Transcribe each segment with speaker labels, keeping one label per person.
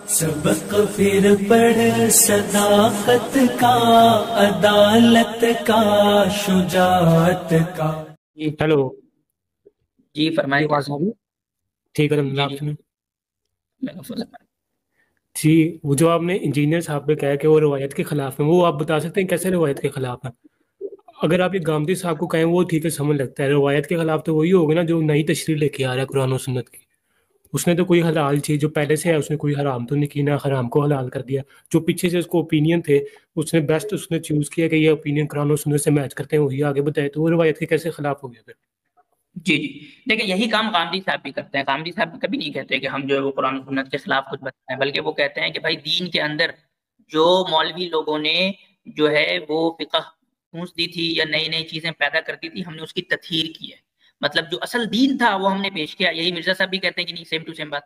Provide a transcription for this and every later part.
Speaker 1: سبق پھر پڑھ صداقت کا، عدالت کا، شجاعت کا.
Speaker 2: جی ہیلو.
Speaker 3: جی فرمائیں.
Speaker 2: آواز آ رہی ہے؟ ٹھیک ہے الحمد للہ. آپ سنیں جی. وہ جو آپ نے انجینئر صاحب پہ کہا کہ وہ روایت کے خلاف ہیں، وہ آپ بتا سکتے ہیں کیسے روایت کے خلاف ہیں؟ اگر آپ یہ گامدی صاحب کو کہیں وہ ٹھیک ہے سمجھ لگتا ہے، روایت کے خلاف تو وہی ہوگا نا جو نئی تشریح لے کے آ رہا ہے قرآن و سنت کی. اس نے تو کوئی حلال چیز جو پہلے سے ہے اس نے کوئی حرام تو نہیں کی، نہ حرام کو حلال کر دیا. جو پیچھے سے اس کو اوپینین تھے اس نے بیسٹ اس نے چوز کیا کہ یہ اوپینین قرآن و سنت سے میچ کرتے ہیں، وہی آگے بتائے، تو وہ روایت کے کیسے خلاف ہو گیا پھر؟
Speaker 3: جی دیکھیں یہی کام غامدی صاحب بھی کرتے ہیں. غامدی صاحب کبھی نہیں کہتے کہ ہم جو ہے وہ قرآن و سنت کے خلاف کچھ بتائیں، بلکہ وہ کہتے ہیں کہ بھائی دین کے اندر جو مولوی لوگوں نے جو ہے وہ فقہ پھونس دی تھی یا نئی نئی چیزیں پیدا کرتی تھی، ہم نے اس کی تطہیر کی ہے. مطلب جو اصل دین تھا وہ ہم نے پیش کیا. یہی مرزا صاحب بھی کہتے ہیں کہ نہیں، سیم ٹو سیم بات.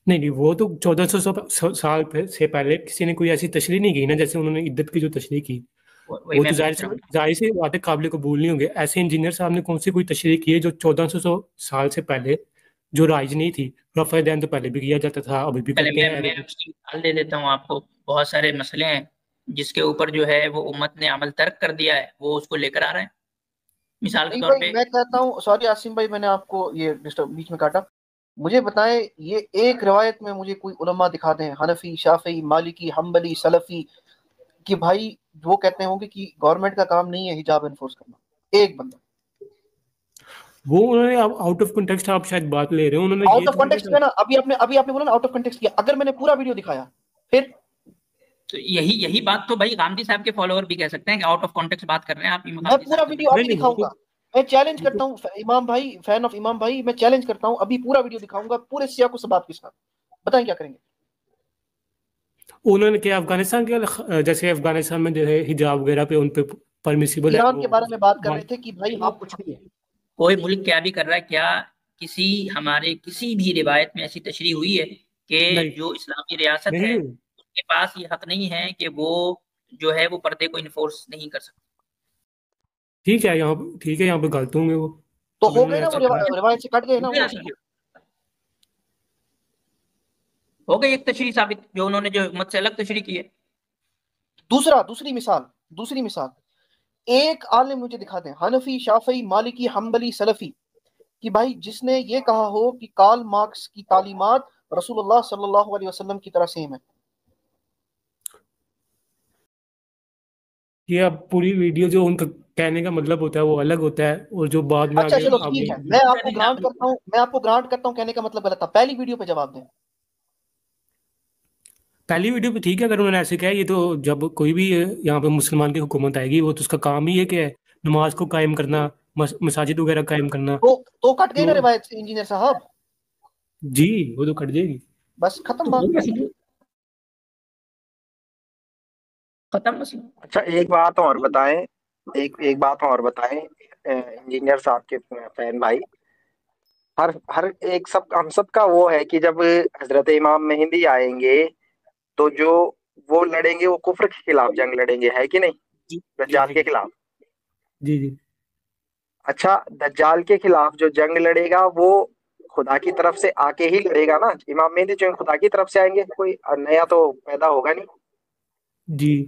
Speaker 2: نہیں وہ تو 1400 سال سے پہلے کسی نے کوئی ایسی تشریح نہیں کی نا، جیسے انہوں نے عدت کی جو تشریح کی
Speaker 3: وہی
Speaker 2: وہ
Speaker 3: میں
Speaker 2: تو ظاہر سے باتیں قابل قبول نہیں ہوں گے. ایسے انجینئر صاحب نے کون سی کوئی تشریح کی ہے جو 1400 سال سے پہلے جو رائج نہیں تھی؟ رفع دین تو پہلے بھی کیا جاتا تھا، ابھی بھی
Speaker 3: پہلے
Speaker 2: کرتے ہیں.
Speaker 3: میں اس کی مثال دے دیتا ہوں آپ کو. بہت سارے مسئلے ہیں جس کے اوپر جو ہے وہ امت نے عمل ترک کر دیا ہے، وہ اس کو لے کر آ رہے ہیں. مثال کے طور پہ
Speaker 4: میں کہتا ہوں، سوری عاصم بھائی میں نے آپ کو یہ بیچ میں کاٹا، مجھے بتائیں یہ ایک روایت میں مجھے کوئی علماء دکھا دیں، حنفی، شافعی، مالکی، حنبلی، سلفی، کہ بھائی وہ کہتے ہوں گے کہ گورنمنٹ کا کام نہیں ہے حجاب انفورس کرنا. ایک بندہ
Speaker 2: وہ انہوں نے آؤٹ آف کنٹیکسٹ آپ شاید بات لے رہے ہیں، انہوں نے
Speaker 4: آؤٹ آف کنٹیکسٹ میں نا ابھی آپ نے بولا نا آؤٹ آف کنٹیکسٹ کیا. اگر میں نے پورا ویڈیو دکھایا پھر
Speaker 3: تو یہی بات تو بھائی غامدی صاحب کے فالوور بھی کہہ سکتے ہیں کہ آؤٹ آف کانٹیکٹ بات کر رہے ہیں آپ.
Speaker 4: میں پورا ویڈیو ابھی دکھاؤں گا. میں چیلنج کرتا ہوں امام بھائی، فین آف امام بھائی، میں چیلنج کرتا ہوں ابھی پورا ویڈیو دکھاؤں گا پورے سیاق و سباق کے ساتھ. بتائیں کیا کریں گے؟
Speaker 2: انہوں نے کیا افغانستان کے جیسے افغانستان میں جو ہے حجاب وغیرہ پہ ان پہ پرمیسیبل ہے،
Speaker 4: ایران کے بارے میں بات کر رہے تھے کہ بھائی آپ کچھ بھی ہے.
Speaker 3: کوئی ملک کیا بھی کر رہا ہے، کیا ہمارے کسی بھی روایت میں ایسی تشریح ہوئی ہے کہ جو اسلامی ریاست ہے اس کے پاس یہ حق نہیں ہے کہ وہ جو ہے وہ پردے کو انفورس نہیں کر سکتا؟
Speaker 2: ٹھیک ہے یہاں پہ غلط ہوں گے وہ
Speaker 4: تو ہو گئے نا، وہ روایت سے کٹ گئے نا.
Speaker 3: ہو گئی ایک تشریح ثابت جو انہوں نے جو حکومت سے الگ تشریح کی ہے.
Speaker 4: دوسری مثال ایک عالم مجھے دکھا دیں، حنفی، شافعی، مالکی، حنبلی، سلفی، کہ بھائی جس نے یہ کہا ہو کہ کارل مارکس کی تعلیمات رسول اللہ صلی اللہ علیہ وسلم کی طرح سیم ہے.
Speaker 2: یہ اب پوری ویڈیو جو ان کا کہنے کا مطلب ہوتا ہے وہ الگ ہوتا ہے، اور جو بعد میں
Speaker 4: اچھا چلو ٹھیک ہے، میں آپ کو گرانٹ کرتا ہوں کہنے کا مطلب غلط تھا. پہلی ویڈیو پہ جواب دیں.
Speaker 2: پہلی ویڈیو پہ ٹھیک ہے اگر انہوں نے ایسے کہا. یہ تو جب کوئی بھی یہاں پہ مسلمان کی حکومت آئے گی وہ تو اس کا کام ہی ہے کہ نماز کو قائم کرنا، مساجد وغیرہ قائم کرنا.
Speaker 4: تو کٹ گئی نا روایت سے انجینئر صاحب.
Speaker 2: جی وہ تو کٹ جائے گی،
Speaker 4: بس ختم بات.
Speaker 3: ختم مسئلہ.
Speaker 5: اچھا ایک بات اور بتائیں انجینئر صاحب کے فین بھائی، ہر ایک ہم سب کا وہ ہے کہ جب حضرت امام مہدی آئیں گے تو جو وہ لڑیں گے وہ کفر کے خلاف جنگ لڑیں گے، ہے کہ نہیں؟ دجال کے خلاف.
Speaker 2: جی
Speaker 5: اچھا دجال کے خلاف جو جنگ لڑے گا وہ خدا کی طرف سے آ کے ہی لڑے گا نا. امام مہدی جو خدا کی طرف سے آئیں گے، کوئی نیا تو پیدا ہوگا نہیں.
Speaker 2: جی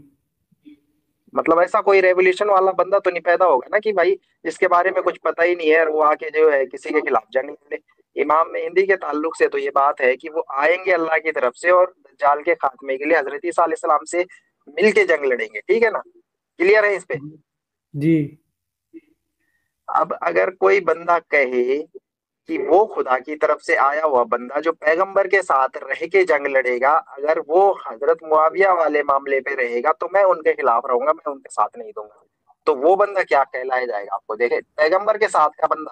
Speaker 5: مطلب ایسا کوئی ریولیوشن والا بندہ تو نہیں پیدا ہوگا نا کہ بھائی جس کے بارے میں کچھ پتہ ہی نہیں ہے اور وہ آ کے جو ہے کسی کے خلاف جنگ لڑے. امام مہدی کے تعلق سے تو یہ بات ہے کہ وہ آئیں گے اللہ کی طرف سے اور دجال کے خاتمے کے لیے حضرت عیسیٰ علیہ السلام سے مل کے جنگ لڑیں گے. ٹھیک ہے نا؟ کلیئر ہے اس پہ؟
Speaker 2: جی.
Speaker 5: اب اگر کوئی بندہ کہے کہ وہ خدا کی طرف سے آیا ہوا بندہ جو پیغمبر کے ساتھ رہ کے جنگ لڑے گا، اگر وہ حضرت معاویہ والے معاملے پہ رہے گا تو میں ان کے خلاف رہوں گا، میں ان کے ساتھ نہیں دوں گا. تو وہ بندہ کیا کہلایا جائے گا؟ آپ کو دیکھیں، پیغمبر کے ساتھ کا بندہ،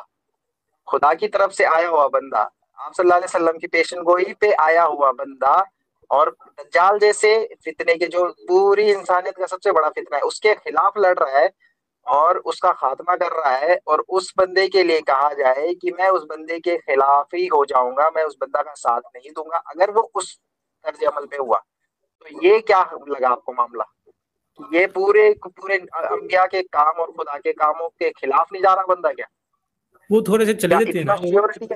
Speaker 5: خدا کی طرف سے آیا ہوا بندہ، آپ صلی اللہ علیہ وسلم کی پیشن گوئی پہ آیا ہوا بندہ، اور دجال جیسے فتنے کے جو پوری انسانیت کا سب سے بڑا فتنہ ہے اس کے خلاف لڑ رہا ہے اور اس کا خاتمہ کر رہا ہے، اور اس بندے کے لیے کہا جائے کہ میں اس بندے کے خلاف ہی ہو جاؤں گا، میں اس بندہ کا ساتھ نہیں دوں گا اگر وہ اس طرز عمل پہ ہوا. تو یہ کیا لگا آپ کو معاملہ؟ یہ پورے انبیاء کے کام اور خدا کے کاموں کے خلاف نہیں جا رہا بندہ؟ کیا
Speaker 2: وہ تھوڑے سے چلے
Speaker 5: کیا
Speaker 2: دیتے ہیں
Speaker 5: اتنا
Speaker 2: نا.
Speaker 5: شیورٹی ہے؟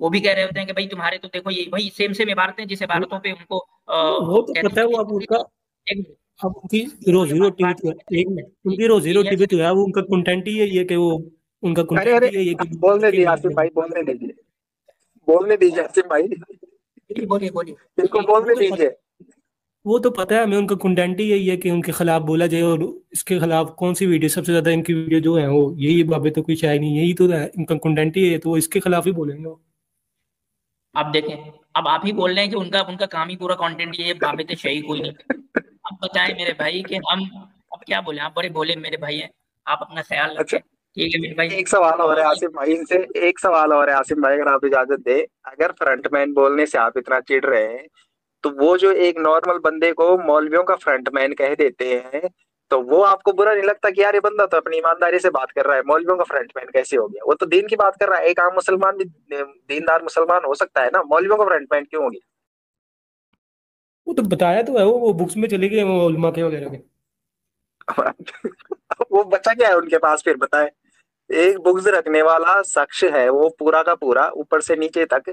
Speaker 3: وہ بھی کہہ رہے ہوتے ہیں کہ بھائی تمہارے تو دیکھو یہ وہی سیم عبارتیں جس عبارتوں پہ ان کو
Speaker 2: وہ تو پتہ ہے، وہ اب ان کا اب ان کی روزی روٹی بھی تو ہے، ان کی روزی روٹی بھی تو ہے، وہ ان کا کنٹینٹ ہی یہی ہے کہ وہ ان کا کنٹینٹ ہی یہی ہے کہ
Speaker 5: بولنے دیجیے آصف بھائی، بولنے دیجیے آصف بھائی،
Speaker 3: بولیے
Speaker 5: ان کو بولنے دیجیے۔
Speaker 2: وہ تو پتہ ہے ہمیں، ان کا کنٹینٹ ہی یہی ہے کہ ان کے خلاف بولا جائے، اور اس کے خلاف کون سی ویڈیو سب سے زیادہ ان کی ویڈیو جو ہے وہ یہی بابے تو کوئی شاید نہیں، یہی تو ہے ان کا کنٹینٹ ہی ہے، تو وہ اس کے خلاف ہی بولیں گے۔
Speaker 3: اب دیکھیں، اب آپ ہی بول رہے ہیں کہ ان کا کام ہی پورا کنٹینٹ یہ ہے، بابت شہی کوئی نہیں۔ اب بتائیں میرے بھائی کہ ہم اب کیا بولیں، آپ بڑے بولے میرے بھائی ہیں، آپ اپنا خیال رکھیں، ٹھیک ہے میرے بھائی۔
Speaker 5: ایک سوال اور ہے آصف بھائی ان سے، ایک سوال اور ہے آصف بھائی، اگر آپ اجازت دیں، اگر فرنٹ مین بولنے سے آپ اتنا چڑ رہے ہیں تو وہ جو ایک نارمل بندے کو مولویوں کا فرنٹ مین کہہ دیتے ہیں تو وہ آپ کو برا نہیں لگتا کہ یار یہ بندہ تو اپنی ایمانداری سے بات کر رہا ہے، مولویوں کا فرنٹ مین کیسے ہو گیا؟ وہ تو دین کی بات کر رہا ہے، ایک عام مسلمان بھی دیندار مسلمان ہو سکتا ہے نا، مولویوں کا فرنٹ مین کیوں ہو گیا؟
Speaker 2: وہ تو بتایا تو ہے، وہ بکس میں چلے گئے وہ علماء کے وغیرہ کے۔
Speaker 5: وہ بچا کیا ہے ان کے پاس پھر بتائے؟ ایک بغض رکھنے والا شخص ہے وہ پورا کا پورا اوپر سے نیچے تک،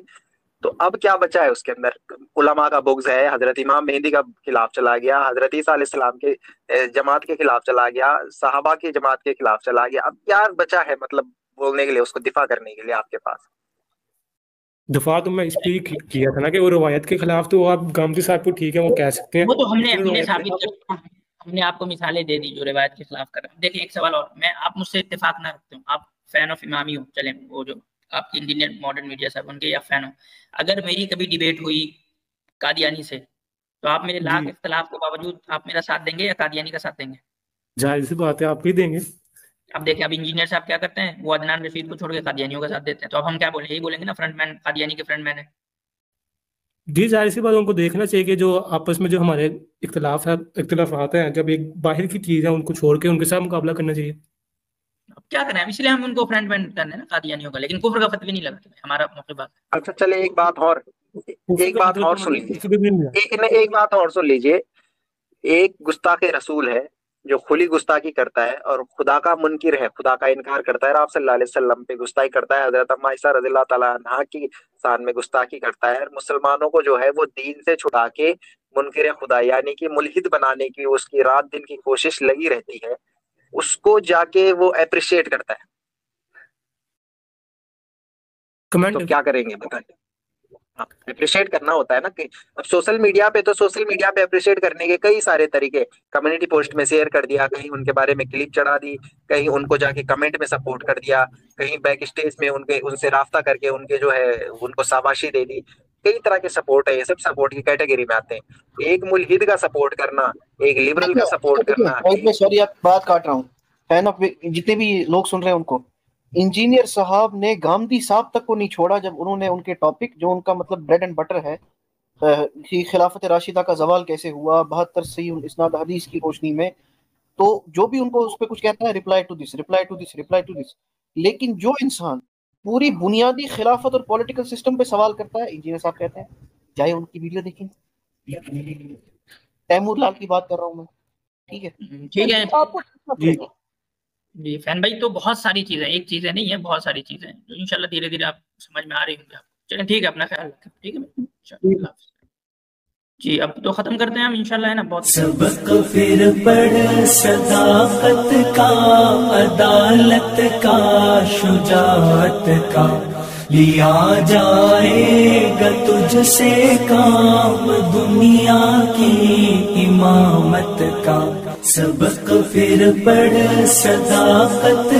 Speaker 5: تو اب کیا بچا ہے اس کے اندر؟ علماء کا بغض ہے، حضرت امام مہدی کا خلاف چلا گیا، حضرت عیسیٰ علیہ السلام کے جماعت کے خلاف چلا گیا، صحابہ کی جماعت کے خلاف چلا گیا، اب کیا بچا ہے مطلب بولنے کے لیے، اس کو دفاع کرنے کے لیے آپ کے پاس؟
Speaker 2: دفاع تو میں اس پہ ہی کیا تھا نا کہ وہ روایت کے خلاف تو آپ گامدی صاحب کو ٹھیک ہے وہ کہہ سکتے ہیں،
Speaker 3: وہ تو ہم نے
Speaker 2: لیکن
Speaker 3: ثابت کر، ہم نے آپ کو مثالیں دے دی جو روایت کے خلاف کر رہے ہیں۔ دیکھیں ایک سوال اور، میں آپ مجھ سے اتفاق نہ رکھتے ہوں، آپ فین آف امامی ہو، چلیں وہ جو آپ کی انڈین ماڈرن میڈیا صاحب ان کے یا فین ہو، اگر میری کبھی ڈیبیٹ ہوئی قادیانی سے تو آپ میرے لاکھ اختلاف کے باوجود آپ میرا ساتھ دیں گے یا قادیانی کا ساتھ دیں گے؟
Speaker 2: ظاہر سی بات ہے آپ ہی دیں گے۔
Speaker 3: اب دیکھیں اب انجینئر صاحب کیا کرتے ہیں، وہ عدنان رشید کو چھوڑ کے قادیانیوں کا ساتھ دیتے ہیں، تو اب ہم کیا بولیں، یہی بولیں گے نا فرنٹ مین قادیانی کے فرنٹ مین ہے۔
Speaker 2: جی ظاہر سی بات، ان کو دیکھنا چاہیے کہ جو آپس میں جو ہمارے اختلافات ہیں، جب ایک باہر کی چیز ہے ان کو چھوڑ کے ان کے ساتھ مقابلہ کرنا چاہیے۔
Speaker 3: اب کیا کریں، اس لیے ہم ان کو فرنٹ مین کرنے ہیں نا قادیانیوں کا، لیکن کفر کا فتوی نہیں لگاتے، ہمارا موقع بات ہے۔
Speaker 5: اچھا چلے ایک بات اور سن لیجیے، ایک بات اور سن لیجیے، ایک گستاخ رسول ہے جو کھلی گستاخی کرتا ہے اور خدا کا منکر ہے، خدا کا انکار کرتا ہے، آپ صلی اللہ علیہ وسلم پہ گستاخی کرتا ہے، حضرت اما عائشہ رضی اللہ تعالیٰ عنہا کی شان میں گستاخی کرتا ہے، مسلمانوں کو جو ہے وہ دین سے چھڑا کے منکر خدا یعنی کہ ملحد بنانے کی اس کی رات دن کی کوشش لگی رہتی ہے، اس کو جا کے وہ اپریشیٹ کرتا ہے، تو کیا کریں گے بتائیں؟ اپریشیٹ کرنا ہوتا ہے نا، کہ اب سوشل میڈیا پہ اپریشیٹ کرنے کے کئی سارے طریقے، کمیونٹی پوسٹ میں شیئر کر دیا، کہیں ان کے بارے میں کلپ چڑھا دی، کہیں ان کو جا کے کمنٹ میں سپورٹ کر دیا، کہیں بیک اسٹیج میں ان سے رابطہ کر کے ان کے جو ہے ان کو شاباشی دے دی، کئی طرح کے سپورٹ ہے، یہ سب سپورٹ کی کیٹیگری میں آتے ہیں۔ ایک ملحد کا سپورٹ کرنا، ایک لبرل کا سپورٹ کرنا۔
Speaker 4: سوری آپ بات کاٹ رہا ہوں، فین آف جتنے بھی لوگ سن رہے ہیں ان کو، انجینئر صاحب نے گامدی صاحب تک کو نہیں چھوڑا جب انہوں نے ان کے ٹاپک جو ان کا مطلب بریڈ اینڈ بٹر ہے، خلافت راشدہ کا زوال کیسے ہوا 72 صحیح اسناد حدیث کی روشنی میں، تو جو بھی ان کو اس پہ کچھ کہتا ہے رپلائی ٹو دس، لیکن جو انسان پوری بنیادی خلافت اور پولیٹیکل سسٹم پہ سوال کرتا ہے، انجینئر صاحب کہتے ہیں جائے ان کی ویڈیو دیکھیں، تیمور لال کی بات کر رہا ہوں میں، ٹھیک ہے آپ کو
Speaker 3: جی فین بھائی، تو بہت ساری چیزیں، ایک چیزیں نہیں ہیں، بہت ساری چیزیں جو انشاءاللہ دھیرے دھیرے آپ سمجھ میں آ رہی ہوں گے آپ، چلیں ٹھیک ہے، اپنا خیال رکھیں، ٹھیک ہے جی، اب تو ختم کرتے ہیں ہم انشاءاللہ، ہے نا، بہت
Speaker 1: سبق پھر پڑھ صداقت کا، عدالت کا، شجاعت کا، لیا جائے گا تجھ سے کام دنیا کی امامت کا۔ سبق پھر پڑھ صداقت